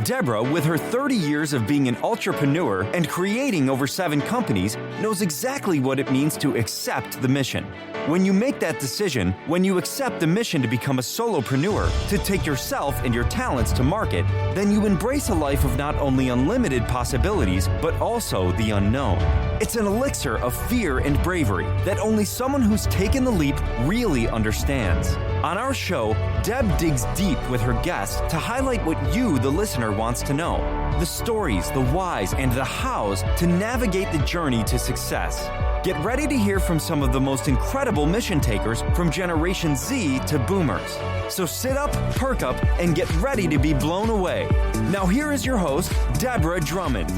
Deborah, with her 30 years of being an entrepreneur and creating over 7 companies, knows exactly what it means to accept the mission. When you make that decision, when you accept the mission to become a solopreneur, to take yourself and your talents to market, then you embrace a life of not only unlimited possibilities, but also the unknown. It's an elixir of fear and bravery that only someone who's taken the leap really understands. On our show, Deb digs deep with her guests to highlight what you, the listener, wants to know. The stories, the whys, and the hows to navigate the journey to success. Get ready to hear from some of the most incredible mission takers from Generation Z to Boomers. So sit up, perk up, and get ready to be blown away. Now here is your host, Deborah Drummond.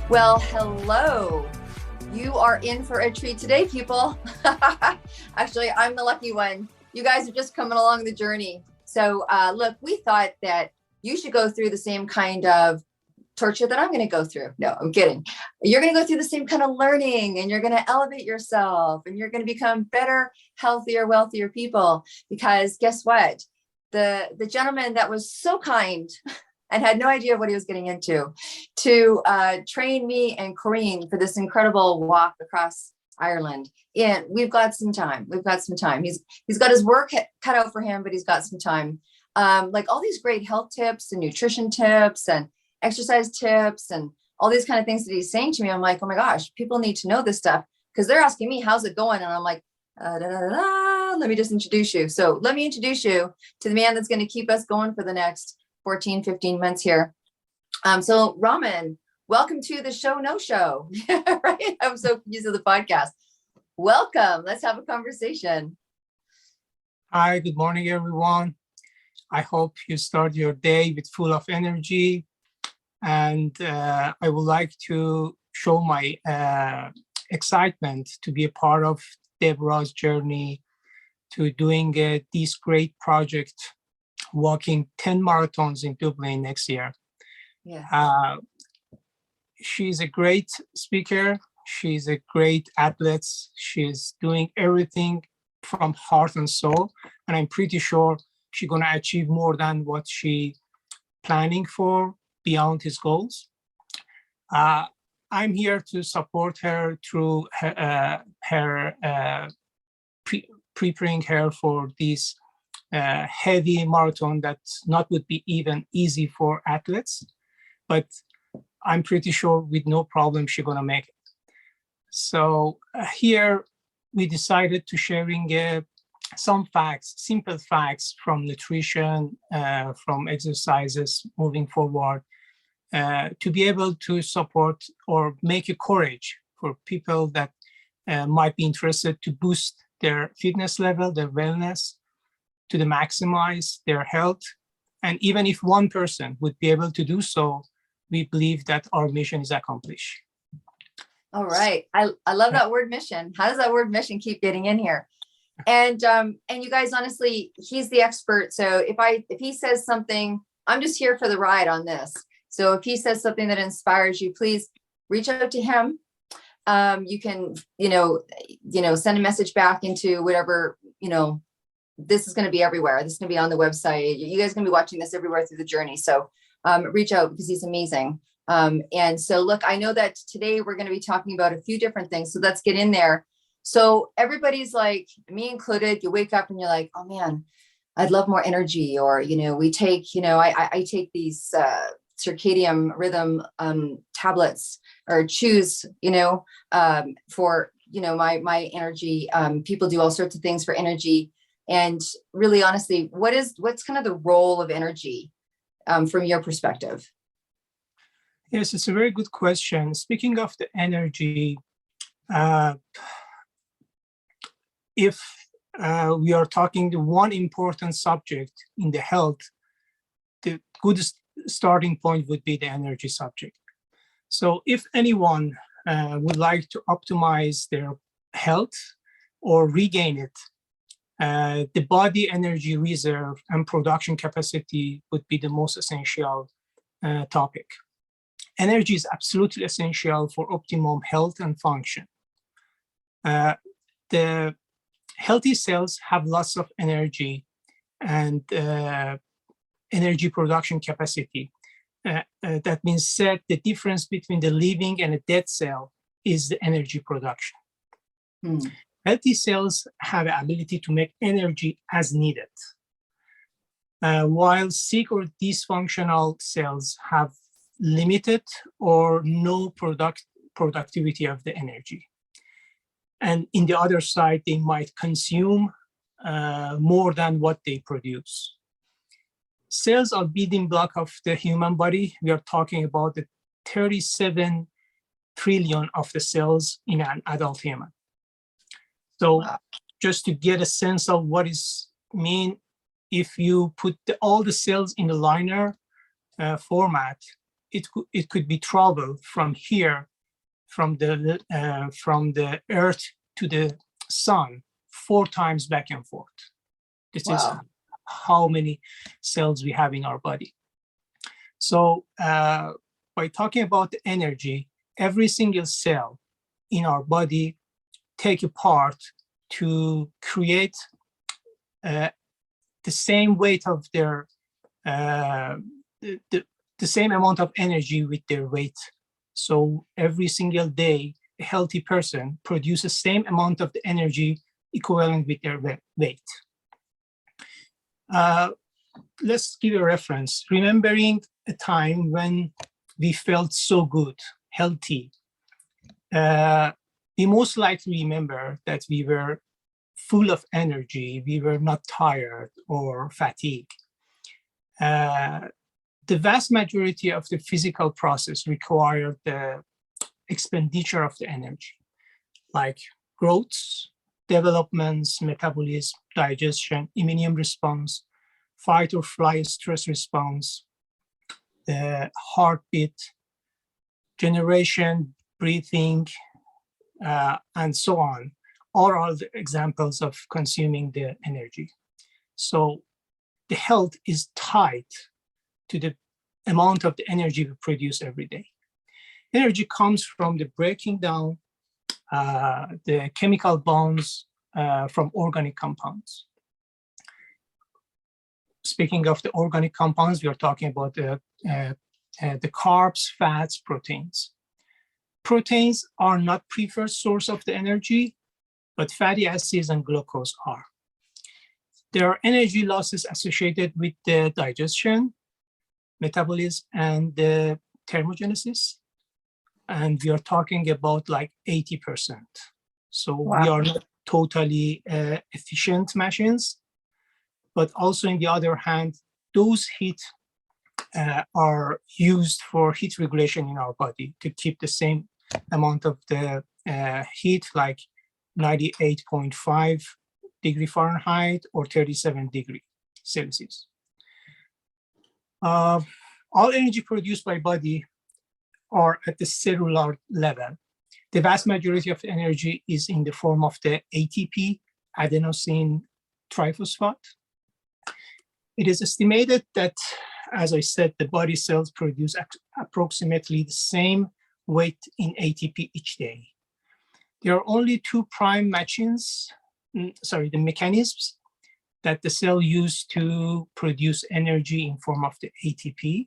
Well, hello. You are in for a treat today, people. Actually, I'm the lucky one. You guys are just coming along the journey. So look, we thought that you should go through the same kind of torture that I'm going to go through. No, I'm kidding. You're going to go through the same kind of learning, and you're going to elevate yourself, and you're going to become better, healthier, wealthier people. Because guess what? The gentleman that was so kind and had no idea what he was getting into to train me and Corrine for this incredible walk across Ireland. And we've got some time. He's got his work cut out for him, but he's got some time. Like all these great health tips and nutrition tips and exercise tips and all these kind of things that he's saying to me. I'm like, oh my gosh, people need to know this stuff, because they're asking me, how's it going? And I'm like, let me just introduce you. So let me introduce you to the man that's going to keep us going for the next 14, 15 months here. So Ramin, welcome to the show, no show, right? I'm so used to the podcast. Welcome. Let's have a conversation. Hi, good morning, everyone. I hope you start your day with full of energy. And I would like to show my excitement to be a part of Deborah's journey to doing this great project, walking 10 marathons in Dublin next year. Yeah. She's a great speaker. She's a great athlete. She's doing everything from heart and soul. And I'm pretty sure she's going to achieve more than what she planning for beyond his goals. I'm here to support her through preparing her for this heavy marathon that not would be even easy for athletes, but I'm pretty sure with no problem she's gonna make it. So here we decided to sharing some facts, simple facts from nutrition, from exercises moving forward, to be able to support or make a courage for people that might be interested to boost their fitness level, their wellness, to the maximize their health. And even if one person would be able to do so, we believe that our mission is accomplished. All right. I love that word mission. How does that word mission keep getting in here? And you guys, honestly, he's the expert. So if he says something, I'm just here for the ride on this. So if he says something that inspires you, please reach out to him. You can, send a message back into whatever, this is going to be everywhere. This is going to be on the website. You guys are going to be watching this everywhere through the journey. So reach out, because he's amazing. And so look, I know that today we're going to be talking about a few different things. So let's get in there. So everybody's like, me included, you wake up and you're like, oh man, I'd love more energy. Or, we take, I take these circadian rhythm tablets or choose, for, my energy. People do all sorts of things for energy. And really, honestly, what's kind of the role of energy from your perspective? Yes, it's a very good question. Speaking of the energy, if we are talking the one important subject in the health, the good starting point would be the energy subject. So if anyone would like to optimize their health or regain it, the body energy reserve and production capacity would be the most essential topic. Energy is absolutely essential for optimum health and function. The healthy cells have lots of energy, and energy production capacity. That means said the difference between the living and a dead cell is the energy production. Healthy cells have the ability to make energy as needed, while sick or dysfunctional cells have limited or no productivity of the energy. And in the other side, they might consume more than what they produce. Cells are building block of the human body. We are talking about the 37 trillion of the cells in an adult human. So just to get a sense of what is mean, if you put all the cells in the linear format, it could be traveled from here, from the Earth to the sun 4 times back and forth. This is how many cells we have in our body. So by talking about the energy, every single cell in our body take a part to create the same weight of their, the same amount of energy with their weight. So every single day, a healthy person produces the same amount of the energy equivalent with their weight. Let's give a reference. Remembering a time when we felt so good, healthy, we most likely remember that we were full of energy, we were not tired or fatigued. The vast majority of the physical process required the expenditure of the energy, like growths, developments, metabolism, digestion, immune response, fight or flight stress response, the heartbeat, generation, breathing, and so on. All are the examples of consuming the energy. So the health is tied to the amount of the energy we produce every day. Energy comes from the breaking down the chemical bonds from organic compounds. Speaking of the organic compounds, we are talking about the carbs, fats, proteins. Proteins are not preferred source of the energy, but fatty acids and glucose are. There are energy losses associated with the digestion, metabolism, and the thermogenesis. And we are talking about like 80%. So we are not totally efficient machines, but also on the other hand, those heat are used for heat regulation in our body to keep the same amount of the heat, like 98.5 degree Fahrenheit or 37 degree Celsius. All energy produced by body are at the cellular level. The vast majority of energy is in the form of the ATP, adenosine triphosphate. It is estimated that, as I said, the body cells produce approximately the same weight in ATP each day. There are only 2 prime mechanisms that the cell use to produce energy in form of the ATP,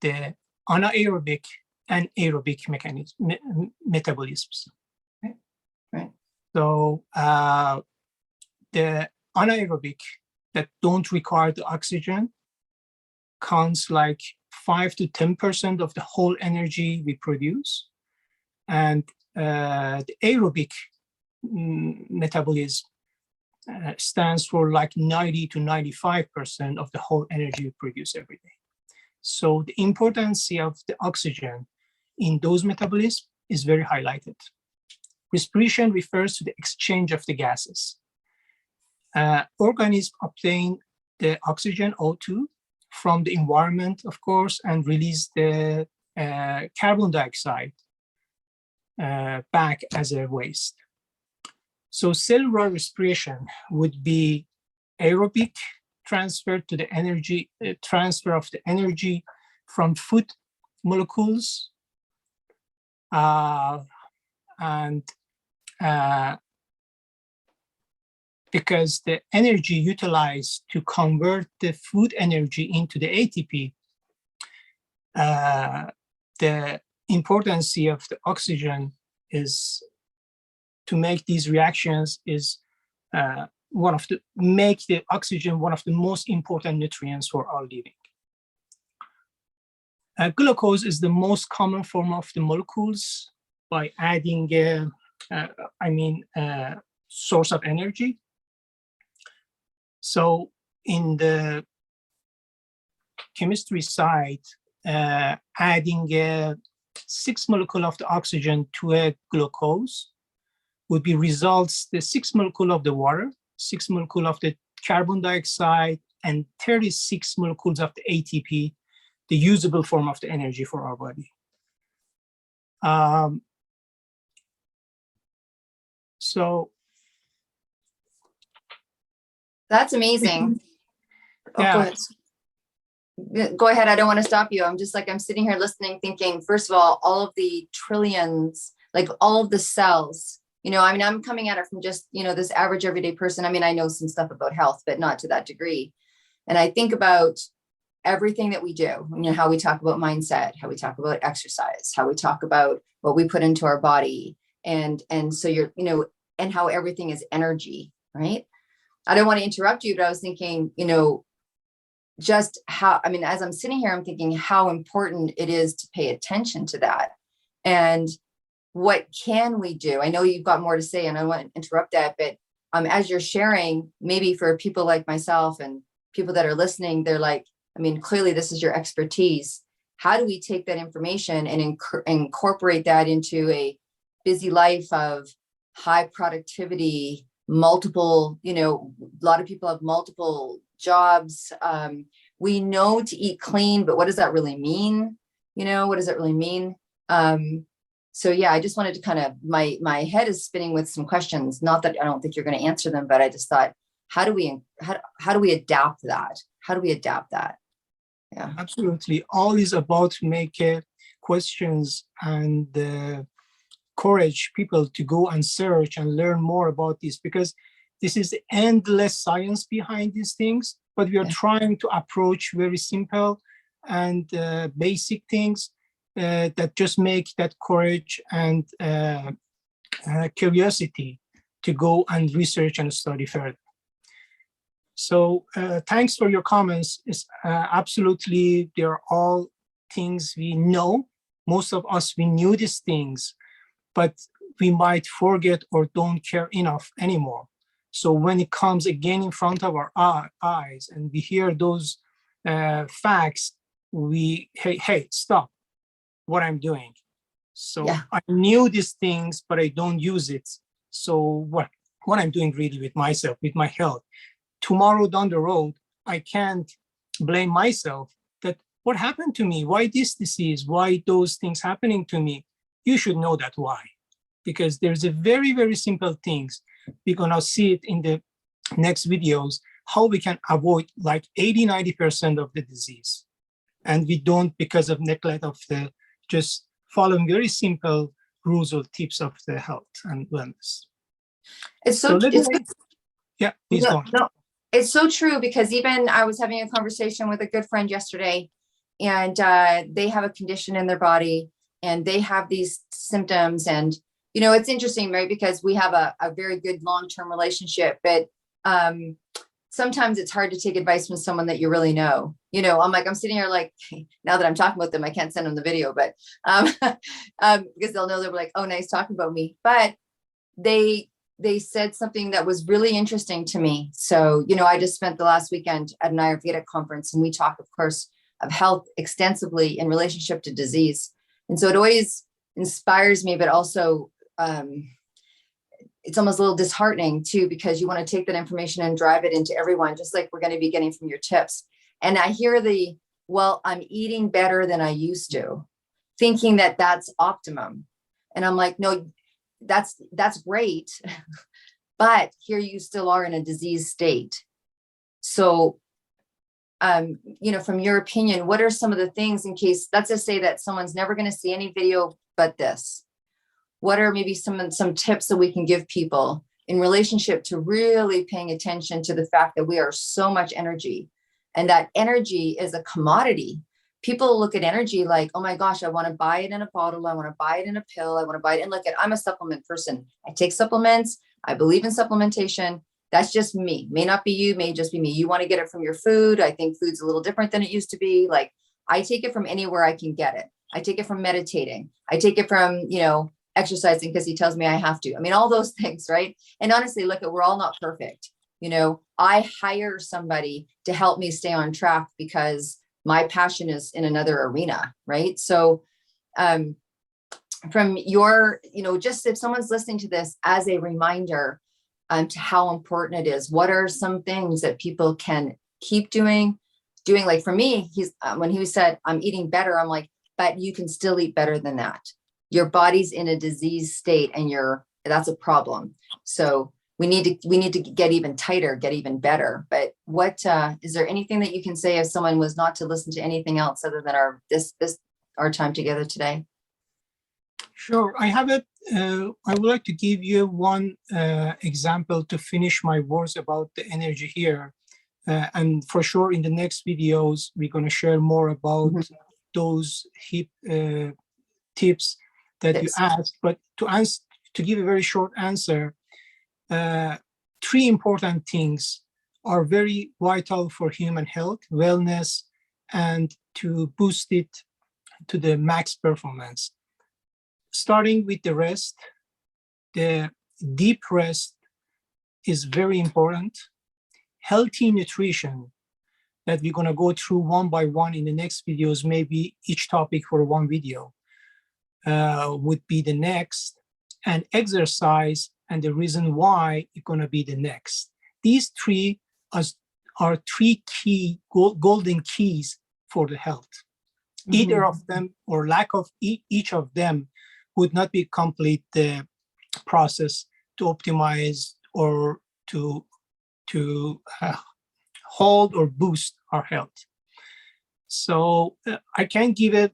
the anaerobic and aerobic metabolisms. Okay? Right. So the anaerobic that don't require the oxygen counts like 5 to 10% of the whole energy we produce. And the aerobic metabolism stands for like 90 to 95% of the whole energy we produce every day. So the importance of the oxygen in those metabolisms is very highlighted. Respiration refers to the exchange of the gases. Organisms obtain the oxygen O2 from the environment, of course, and release the carbon dioxide back as a waste. So cellular respiration would be aerobic transfer to the energy, transfer of the energy from food molecules and because the energy utilized to convert the food energy into the ATP, the importance of the oxygen is to make these reactions is make the oxygen one of the most important nutrients for our living. Glucose is the most common form of the molecules by adding, source of energy. So in the chemistry side, adding 6 molecules of the oxygen to a glucose would be results the 6 molecules of the water, 6 molecules of the carbon dioxide, and 36 molecules of the ATP, the usable form of the energy for our body. So that's amazing. Yeah. Go ahead. Go ahead. I don't want to stop you. I'm just like, I'm sitting here listening, thinking, first of all of the trillions, like all of the cells, I'm coming at it from just, this average everyday person. I know some stuff about health, but not to that degree. And I think about everything that we do, how we talk about mindset, how we talk about exercise, how we talk about what we put into our body. And so and how everything is energy, right? I don't want to interrupt you, but I was thinking, just how, as I'm sitting here, I'm thinking how important it is to pay attention to that. And what can we do? I know you've got more to say and I want to interrupt that, but as you're sharing, maybe for people like myself and people that are listening, they're like, clearly this is your expertise. How do we take that information and incorporate that into a busy life of high productivity, multiple, a lot of people have multiple jobs. We know to eat clean, but what does that really mean? What does it really mean? So yeah, I just wanted to kind of, my head is spinning with some questions. Not that I don't think you're going to answer them, but I just thought, how do we adapt that? How do we adapt that? Yeah, absolutely. All is about make questions and encourage people to go and search and learn more about this, because this is endless science behind these things, but we are trying to approach very simple and basic things that just make that courage and curiosity to go and research and study further. So thanks for your comments. It's, absolutely, they're all things we know. Most of us, we knew these things, but we might forget or don't care enough anymore. So when it comes again in front of our eyes and we hear those facts, hey, stop what I'm doing. So I knew these things, but I don't use it. So what I'm doing really with myself, with my health. Tomorrow down the road, I can't blame myself that what happened to me, why this disease, why those things happening to me. You should know that why, because there's a very, very simple things. We're gonna see it in the next videos, how we can avoid like 80-90% of the disease. And we don't because of neglect of the just following very simple rules or tips of the health and wellness. It's so yeah, please go on. No, it's so true, because even I was having a conversation with a good friend yesterday, and they have a condition in their body and they have these symptoms. And, it's interesting, right? Because we have a very good long-term relationship, but sometimes it's hard to take advice from someone that you really know. I'm sitting here like, now that I'm talking about them, I can't send them the video, but because they'll know, they're like, oh, nice talking about me. But they said something that was really interesting to me. So, I just spent the last weekend at an Ayurvedic conference, and we talk, of course, of health extensively in relationship to disease. And so it always inspires me, but also it's almost a little disheartening too, because you want to take that information and drive it into everyone, just like we're going to be getting from your tips. And I hear I'm eating better than I used to, thinking that that's optimum. And I'm like, no, that's great. But here you still are in a disease state. So, from your opinion, what are some of the things, in case, let's just say that someone's never going to see any video but this, what are maybe some tips that we can give people in relationship to really paying attention to the fact that we are so much energy, and that energy is a commodity. People look at energy like, oh my gosh, I want to buy it in a bottle. I want to buy it in a pill. I want to buy it. And look, I'm a supplement person. I take supplements. I believe in supplementation. That's just me. May not be you, may just be me. You want to get it from your food. I think food's a little different than it used to be. Like, I take it from anywhere I can get it. I take it from meditating. I take it from, exercising because he tells me I have to. I mean, all those things, right? And honestly, look, we're all not perfect. I hire somebody to help me stay on track because my passion is in another arena, right? So from your, just if someone's listening to this as a reminder to how important it is, what are some things that people can keep doing? Like for me, when he said, I'm eating better, I'm like, but you can still eat better than that. Your body's in a disease state and that's a problem. So we need to get even tighter, get even better. But what is there anything that you can say if someone was not to listen to anything else other than our time together today? Sure. I would like to give you one example to finish my words about the energy here. And for sure, in the next videos, we're going to share more about those tips that you asked. But to give a very short answer, 3 important things are very vital for human health, wellness, and to boost it to the max performance. Starting with the rest, the deep rest is very important. Healthy nutrition that we're going to go through one by one in the next videos, maybe each topic for one video would be the next, and exercise and the reason why it's going to be the next. These 3 are 3 key golden keys for the health. Either of them or lack of each of them would not be complete the process to optimize or to hold or boost our health. So I can't give a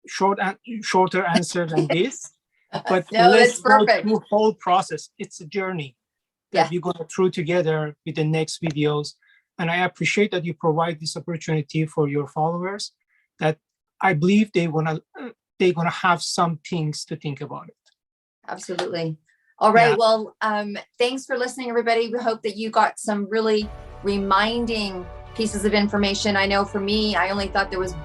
shorter answer than this, but no, let's go through the whole process. It's a journey that we're going through together with the next videos. And I appreciate that you provide this opportunity for your followers, that I believe they're gonna have some things to think about it. Absolutely. All right. Well, thanks for listening, everybody. We hope that you got some really reminding pieces of information. I know for me, I only thought there was,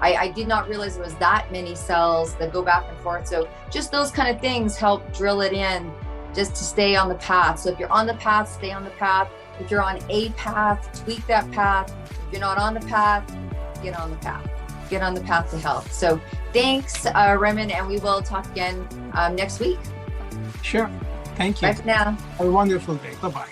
I did not realize there was that many cells that go back and forth. So just those kind of things help drill it in just to stay on the path. So if you're on the path, stay on the path. If you're on a path, tweak that path. If you're not on the path, get on the path. Get on the path to health. So thanks, Ramin, and we will talk again next week. Sure. Thank you. Bye for now. Have a wonderful day. Bye-bye.